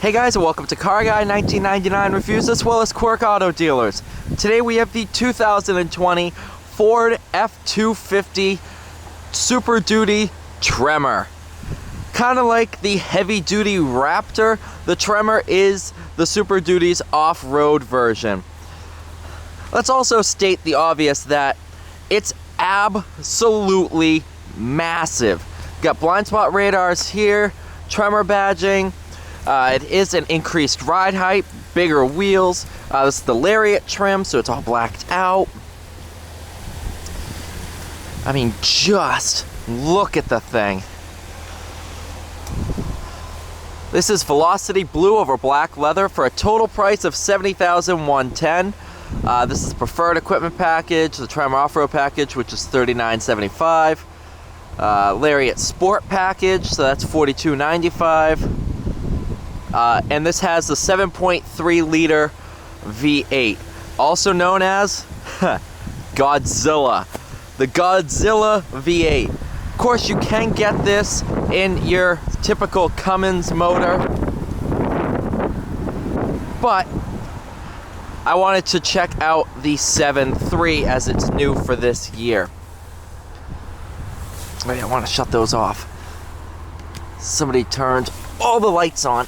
Hey guys, and welcome to Car Guy 1999 Reviews as well as Quirk Auto Dealers. Today we have the 2020 Ford F-250 Super Duty Tremor. Kind of like the heavy duty Raptor, the Tremor is the Super Duty's off-road version. Let's also state the obvious that it's absolutely massive. Got blind spot radars here, Tremor badging. It is an increased ride height, bigger wheels. This is the Lariat trim, so it's all blacked out. I mean, just look at the thing. This is Velocity Blue over black leather for a total price of $70,110. This is the preferred equipment package, the Tremor off-road package, which is $39.75. Lariat Sport package, so that's $42.95. And this has the 7.3 liter V8, also known as Godzilla. The Godzilla V8. Of course, you can get this in your typical Cummins motor, but I wanted to check out the 7.3 as it's new for this year. Wait, I want to shut those off. Somebody turned all the lights on.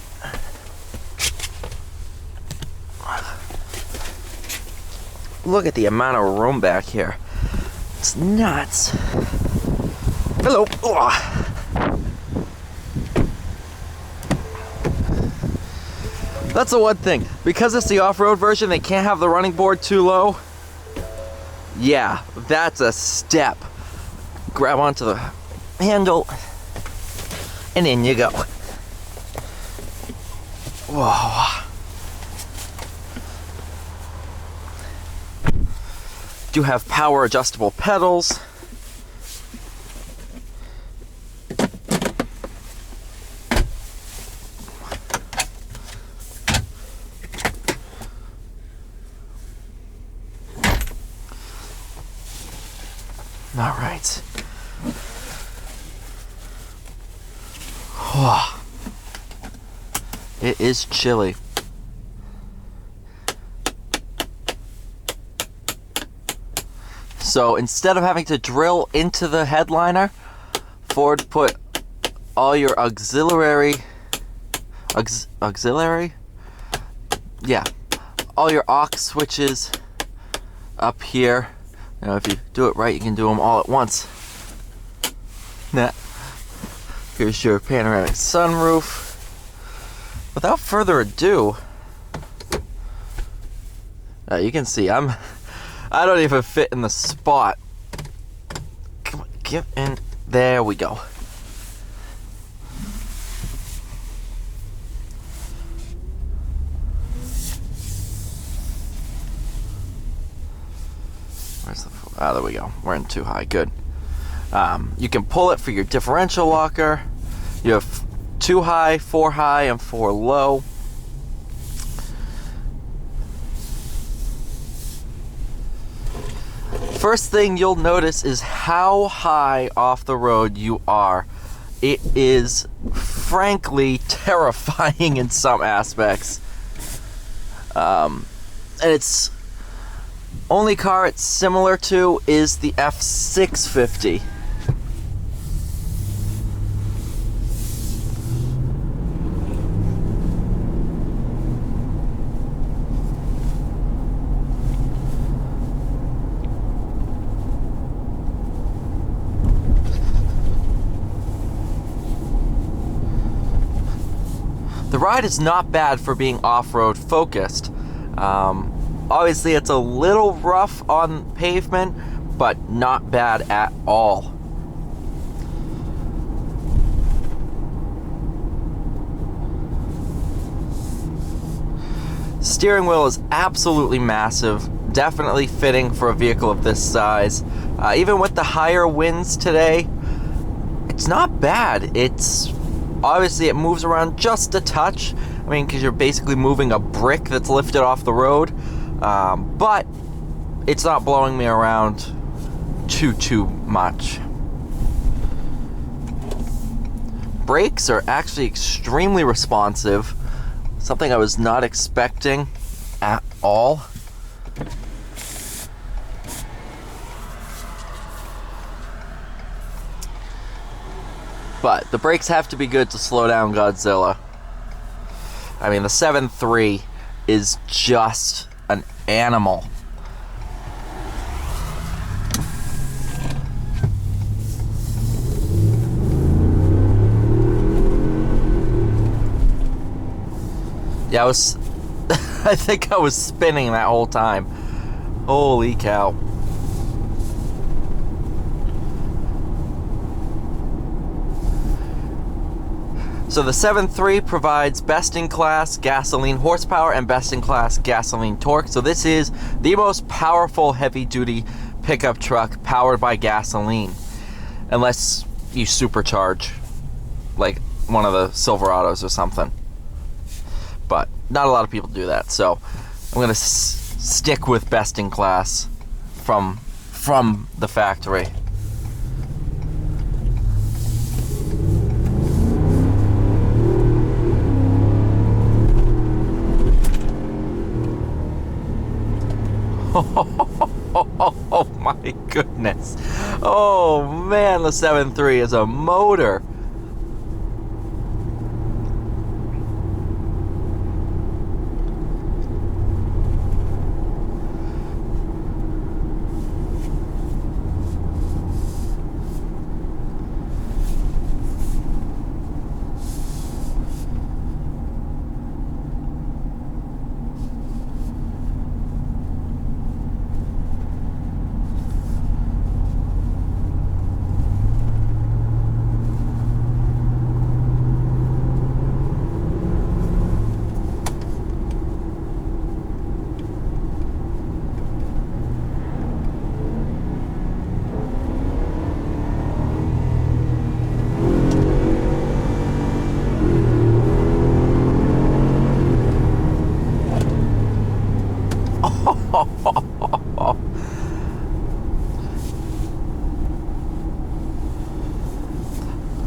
Look at the amount of room back here. It's nuts. Hello. Oh. That's the one thing. Because it's the off-road version, they can't have the running board too low. Yeah, that's a step. Grab onto the handle, and in you go. Whoa. Do have power adjustable pedals. All right. Oh. It is chilly. So instead of having to drill into the headliner, Ford put all your auxiliary, yeah, all your aux switches up here. You know, if you do it right, you can do them all at once. Nah. Here's your panoramic sunroof. Without further ado, you can see I don't even fit in the spot. Come on, get in. There we go. Where's the... Ah, there we go. We're in too high. Good. You can pull it for your differential locker. You have 2 high, 4 high, and 4 low. First thing you'll notice is how high off the road you are. It is frankly terrifying in some aspects. And it's only car it's similar to is the F-650. The ride is not bad for being off-road focused. Obviously it's a little rough on pavement, but not bad at all. Steering wheel is absolutely massive, definitely fitting for a vehicle of this size. Even with the higher winds today, it's not bad. Obviously, it moves around just a touch. I mean, because you're basically moving a brick that's lifted off the road. But it's not blowing me around too much. Brakes are actually extremely responsive. Something I was not expecting at all. But the brakes have to be good to slow down Godzilla. I mean, the 7.3 is just an animal. Yeah, I think I was spinning that whole time. Holy cow. So the 7.3 provides best-in-class gasoline horsepower and best-in-class gasoline torque. So this is the most powerful heavy-duty pickup truck powered by gasoline. Unless you supercharge, like one of the Silverados or something. But not a lot of people do that. So I'm going to stick with best-in-class from the factory. Oh my goodness. Oh man, the 7.3 is a motor.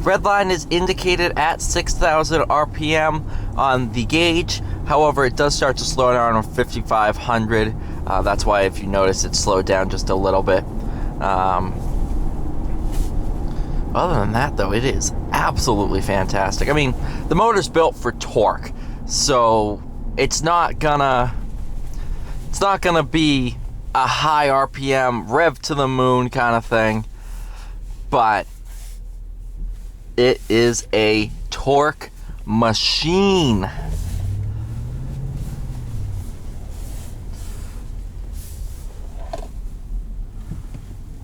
Red line is indicated at 6,000 RPM on the gauge. However, it does start to slow down on 5,500. That's why, if you notice, it slowed down just a little bit. Other than that, though, it is absolutely fantastic. I mean, the motor's built for torque, so it's not gonna be a high RPM, rev to the moon kind of thing, but it is a torque machine.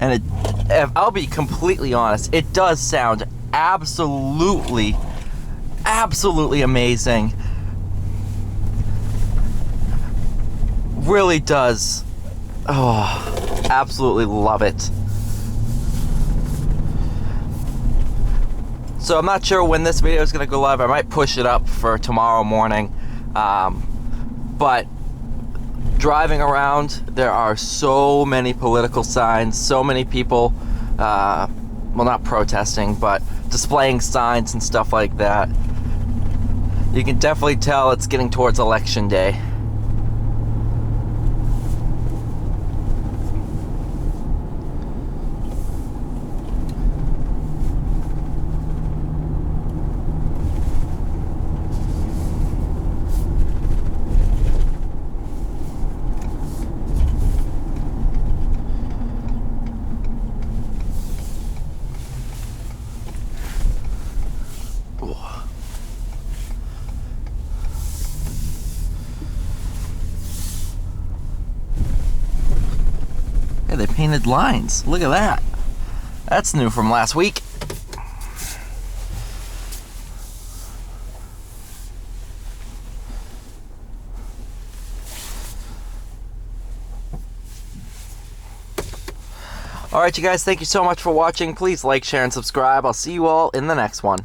And I'll be completely honest, it does sound absolutely amazing. Really does. Oh, absolutely love it. So I'm not sure when this video is going to go live. I might push it up for tomorrow morning. But driving around, there are so many political signs, so many people, well, not protesting, but displaying signs and stuff like that. You can definitely tell it's getting towards election day. Yeah, they painted lines. Look at that. That's new from last week. Alright, you guys, thank you so much for watching. Please like, share, and subscribe. I'll see you all in the next one.